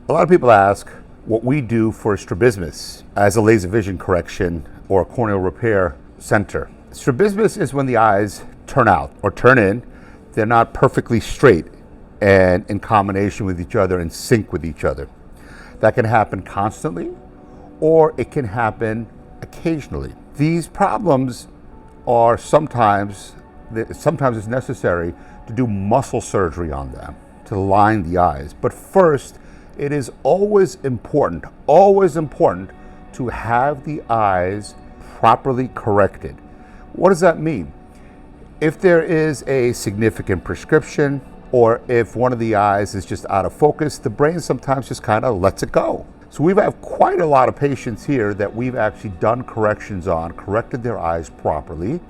A lot of people ask what we do for strabismus as a laser vision correction or a corneal repair center. Strabismus is when the eyes turn out or turn in. They're not perfectly straight and in combination with each other, in sync with each other. That can happen constantly, or it can happen occasionally. These problems are sometimes it's necessary to do muscle surgery on them to line the eyes. But first, it is always important to have the eyes properly corrected. What does that mean? If there is a significant prescription, or if one of the eyes is just out of focus, the brain sometimes just kind of lets it go. So we've had quite a lot of patients here that we've actually done corrections on, corrected their eyes properly,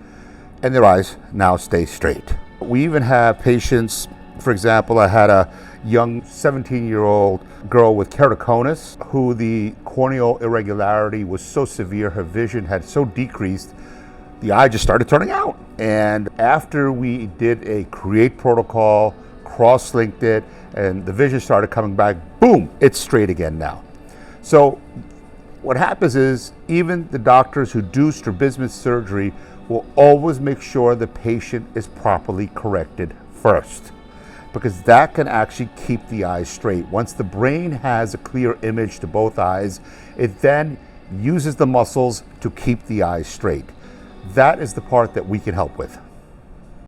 and their eyes now stay straight. We even have patients, for example, I had a young 17-year-old girl with keratoconus who the corneal irregularity was so severe, her vision had so decreased, the eye just started turning out. And after we did a create protocol, cross-linked it, and the vision started coming back, boom, it's straight again now. So what happens is even the doctors who do strabismus surgery will always make sure the patient is properly corrected first, because that can actually keep the eyes straight. Once the brain has a clear image to both eyes, it then uses the muscles to keep the eyes straight. That is the part that we can help with.